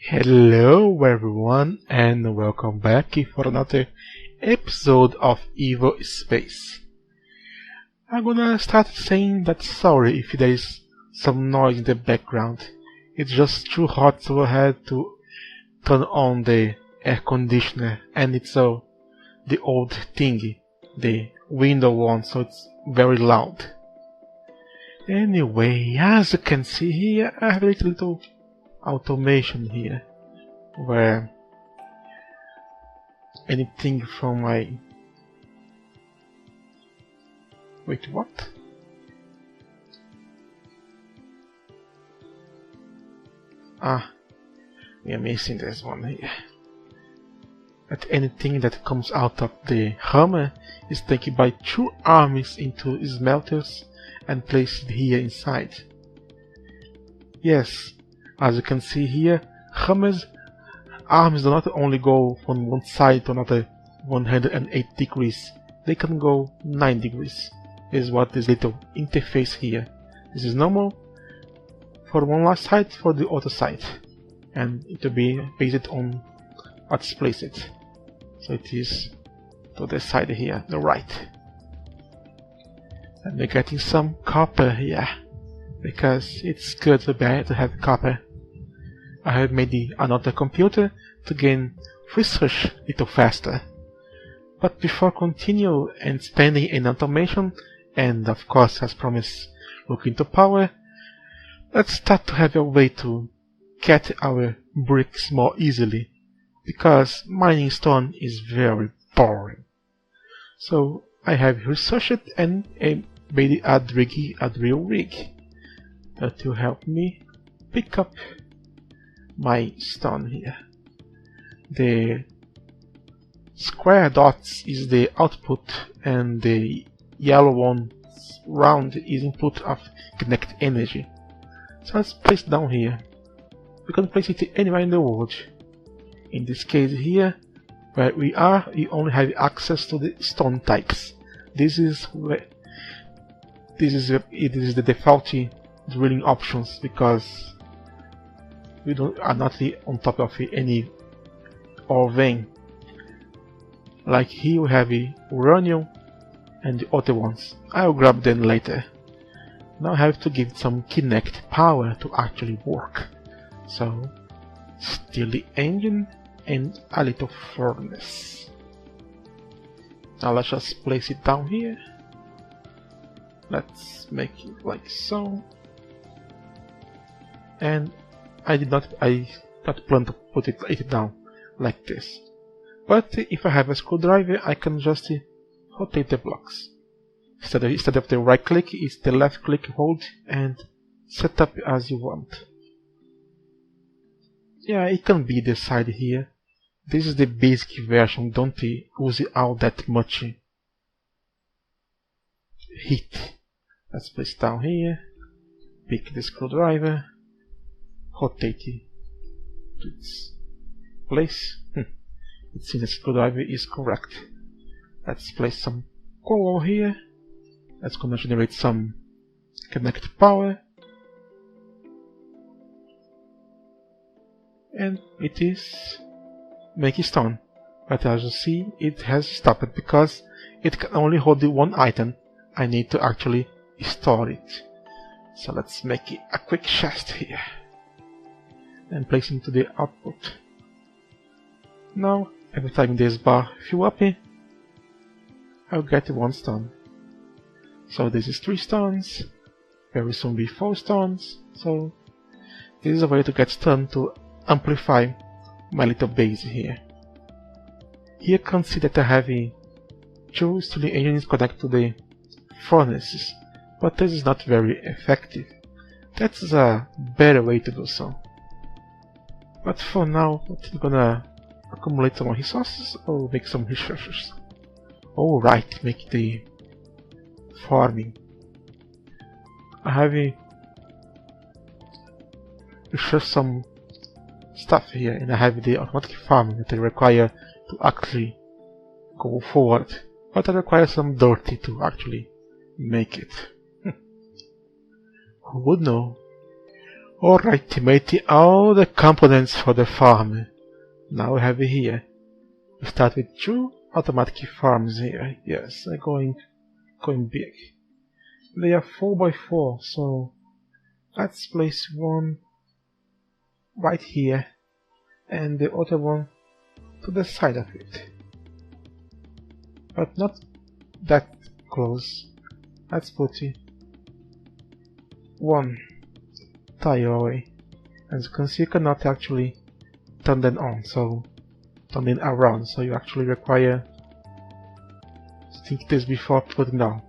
Hello everyone and welcome back for another episode of Evospace. I'm gonna start saying that sorry if there is some noise in the background. It's just too hot, so I had to turn on the air conditioner, and it's the old thingy, the window one, so it's very loud. Anyway, as you can see here, I have a little automation here where anything from my what? We are missing this one here. That anything that comes out of the hammer is taken by two armies into smelters and placed here inside. Yes, as you can see here, hammers arms do not only go from one side to another 108 degrees, they can go 9 degrees. This is what this little interface here. This is normal for one last side, for the other side, and it will be based on what's placed. So it is to the side here, the right. And we're getting some copper here, because it's good to have copper. I have made another computer to gain research a little faster. But before continue and spending in automation, and of course as promised look into power, let's start to have a way to get our bricks more easily, because mining stone is very boring. So I have researched and made a drill rig that will help me pick up my stone here. The square dots is the output, and the yellow one round is input of kinetic energy. So let's place it down here. We can place it anywhere in the world. In this case here, where we are, we only have access to the stone types. This is the default drilling options, because we are not on top of any ore vein. Like here we have uranium and the other ones. I'll grab them later. Now I have to give it some kinetic power to actually work. So still the engine and a little furnace. Now let's just place it down here. Let's make it like so. And I did not plan to put it down like this. But if I have a screwdriver, I can just rotate the blocks. Instead of the right click, it's the left click, hold, and set up as you want. Yeah, it can be the side here. This is the basic version, don't use all that much heat. Let's place it down here, pick the screwdriver, rotate it to its place. It seems the screwdriver is correct. Let's place some coal here. That's gonna generate some kinetic power. And it is making stone. But as you see, it has stopped because it can only hold the one item. I need to actually store it. So let's make a quick chest here and place it into the output. Now every time this bar fill up, I'll get 1 stone. So this is 3 stones, very soon be 4 stones. So this is a way to get stone to amplify my little base here. Here you can see that I have 2 steel engines connected to the furnaces, but this is not very effective. That's a better way to do so. But for now, I'm gonna accumulate some more resources or make some researches. Alright, make the farming. I have researched some stuff here, and I have the automatic farming that I require to actually go forward, but I require some dirt to actually make it. Who would know? Alright, matey, all the components for the farm. Now we have it here. We start with 2 automatic farms here. Yes, they're going big. They are 4x4, so let's place one right here and the other one to the side of it. But not that close. Let's put it one tile away. As you can see, you cannot actually turn them on, so turn it around, so you actually require to think this before putting down.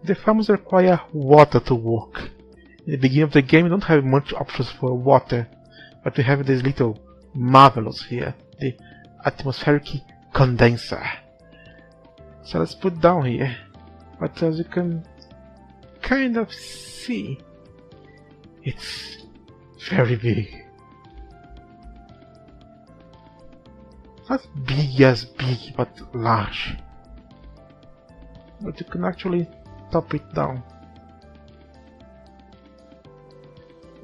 The farms require water to work. In the beginning of the game you don't have much options for water, but we have this little marvelous here, the atmospheric condenser. So let's put down here, but as you can kind of see, it's very big. Not big as big, but large. But you can actually top it down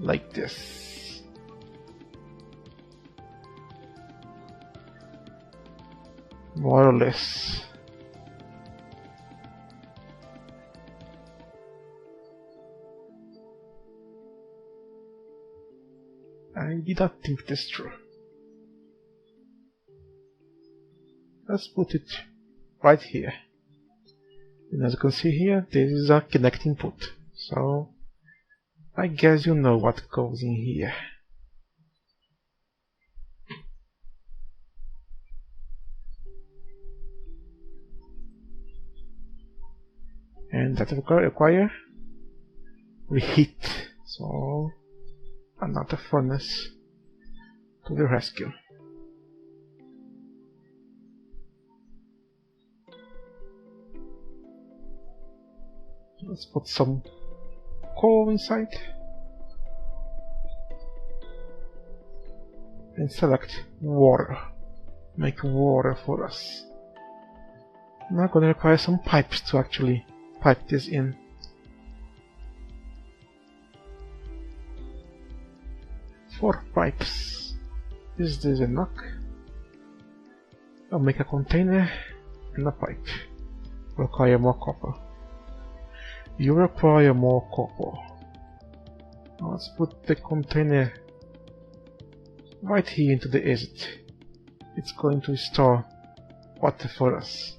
like this. More or less. I did not think this through. Let's put it right here. And as you can see here, this is a connecting put. So I guess you know what goes in here. And that require reheat. So another furnace to the rescue. Let's put some coal inside and select water. Make water for us. Now I'm gonna require some pipes to actually pipe this in. Four pipes. Is this enough? I'll make a container and a pipe. Require more copper. You require more copper. Now let's put the container right here into the exit. It's going to store water for us.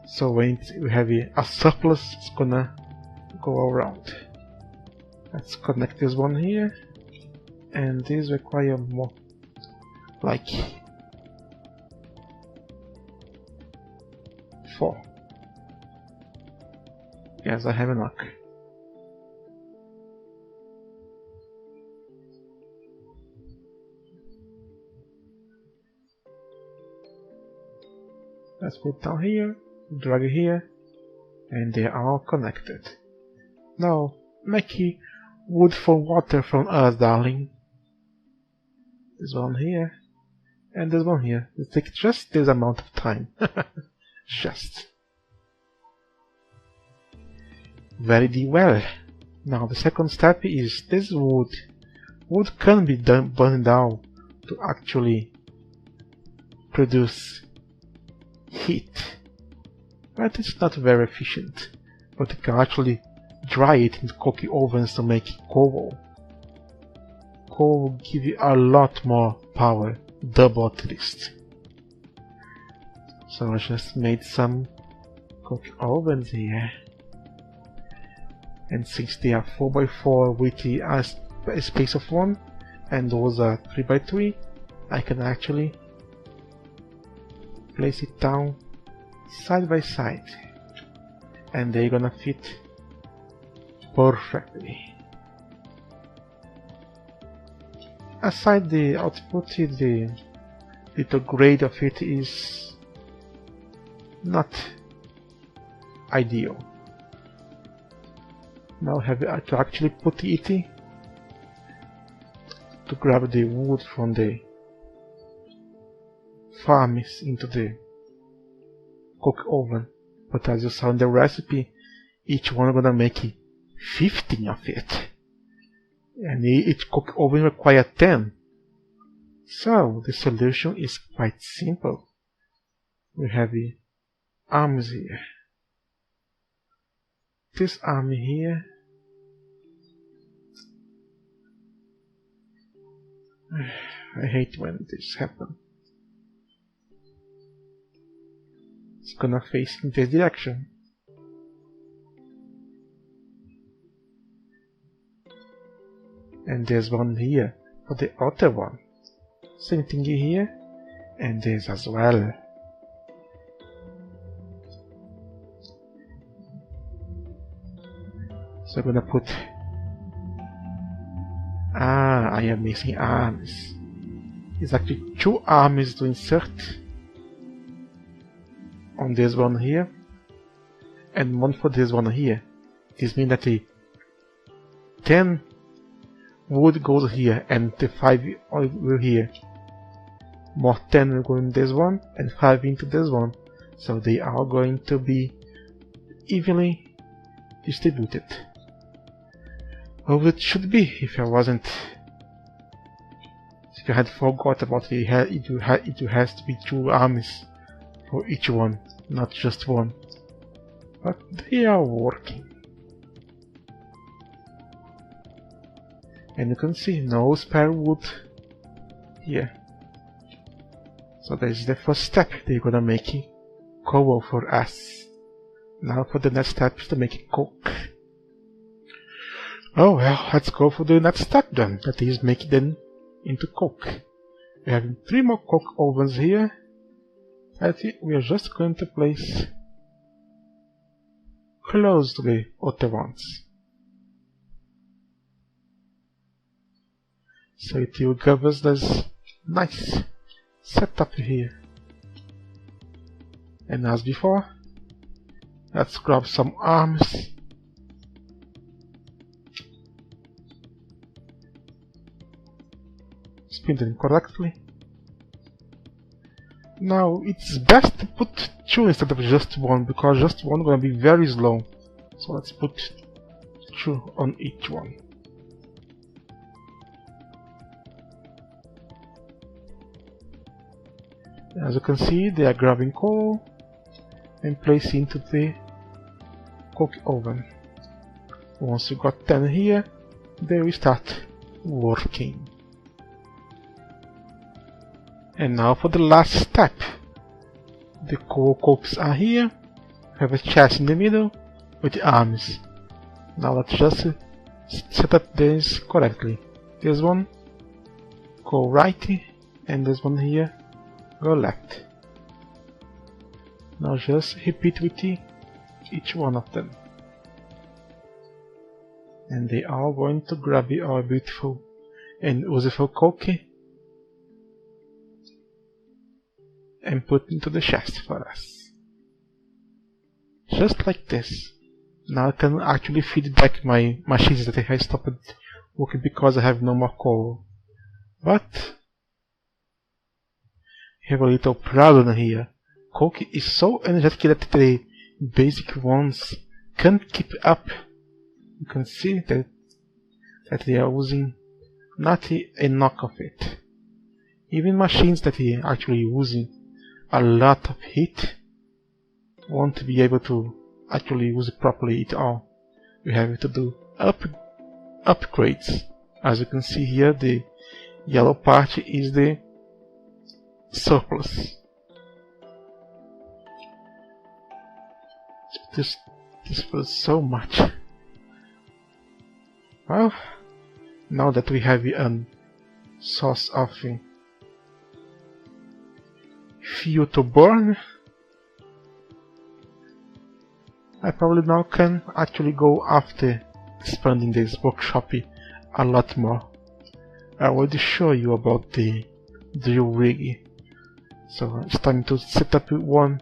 So when we have a surplus, it's gonna go around. Let's connect this one here, and these require more, like 4. Yes, I have enough. Let's put down here, drag it here, and they are all connected. Now, make wood for water from us, darling. This one here, and this one here. It takes just this amount of time. Just. Very well. Now the second step is this wood. Wood can be burned down to actually produce heat, but it's not very efficient. But you can actually dry it in cooking ovens to make coal. Coal will give you a lot more power, double at least. So I just made some cooking ovens here, and since they are 4x4 with a space of 1 and those are 3x3, I can actually place it down side by side, and they're gonna fit perfectly. Aside the output, the little grade of it is not ideal. Now have to actually put it to grab the wood from the farms into the cook oven, but as you saw in the recipe, each one gonna make 15 of it, and each cook oven require 10. So the solution is quite simple. We have the arms here, this arm here, I hate when this happens. It's gonna face in this direction. And there's one here for the other one. Same thing here, and this as well. So I'm gonna put... I am missing arms. It's actually 2 arms to insert on this one here, and one for this one here. This means that the 10 wood goes here, and the 5 will here. More 10 will go in this one, and 5 into this one. So they are going to be evenly distributed. Well, it should be, if I wasn't... If I had forgot about it, it has to be 2 armies for each one, not just one. But they are working. And you can see no spare wood here. So that is the first step. They're gonna make coal for us. Now for the next step is to make coke. Oh well, let's go for the next step then. That is make them into coke. We have 3 more coke ovens here. That we are just going to place close to the other ones. So it will give us this nice setup here. And as before, let's grab some arms. Spin them correctly. Now it's best to put 2 instead of just 1, because just 1 is gonna be very slow. So let's put 2 on each one. As you can see, they are grabbing coal and placing into the coke oven. Once you got 10 here, they will start working. And now for the last step. The coal cokes are here. Have a chest in the middle with the arms. Now let's just set up this correctly. This one go right, and this one here go left. Now just repeat with each one of them. And they are going to grab our beautiful and useful coke and put into the chest for us. Just like this. Now I can actually feed back my machines that I have stopped working because I have no more coal. But I have a little problem here. Coke is so energetic that the basic ones can't keep up. You can see that they are using not enough of it. Even machines that are actually using a lot of heat won't be able to actually use it properly at all. We have to do upgrades. As you can see here, the yellow part is the surplus. This was so much. Well, now that we have a source of fuel to burn, I probably now can actually go after expanding this workshop a lot more. I already show you about the drill rig, so it's time to set up one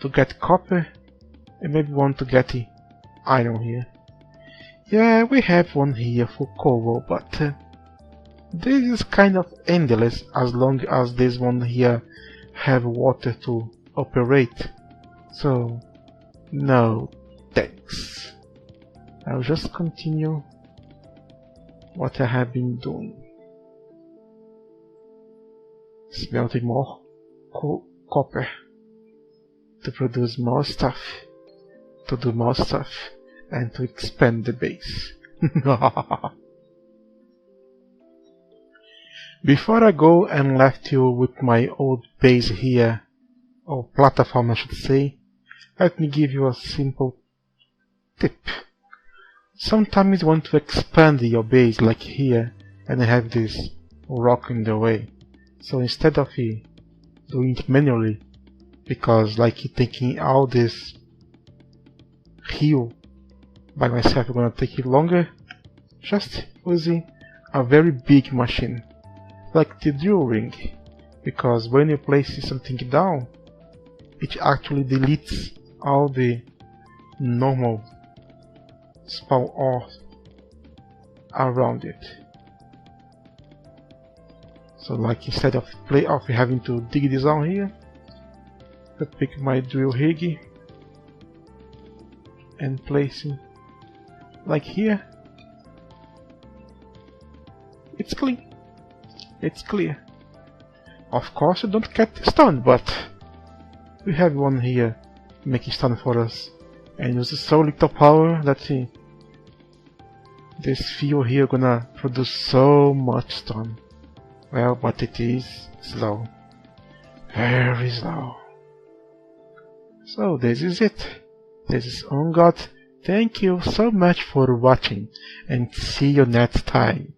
to get copper and maybe one to get iron here. Yeah, we have one here for coal, but this is kind of endless as long as this one here have water to operate. So no thanks. bricks. I'll just continue what I have been doing. Smelting more copper to produce more stuff, to do more stuff, and to expand the base. Before I go and left you with my old base here, or platform I should say, let me give you a simple tip. Sometimes you want to expand your base like here, and have this rock in the way. So instead of doing it manually, because like taking all this hill by myself is gonna take it longer, just using a very big machine, like the drill ring, because when you place something down, it actually deletes all the normal spawn ore around it. So like instead of having to dig this down here, I pick my drill rig and place it like here. It's clean. It's clear. Of course you don't get stone, but we have one here making stone for us, and uses so little power that this fuel here gonna produce so much stone. Well, but it is slow. Very slow. So this is it. This is On God. Thank you so much for watching, and see you next time.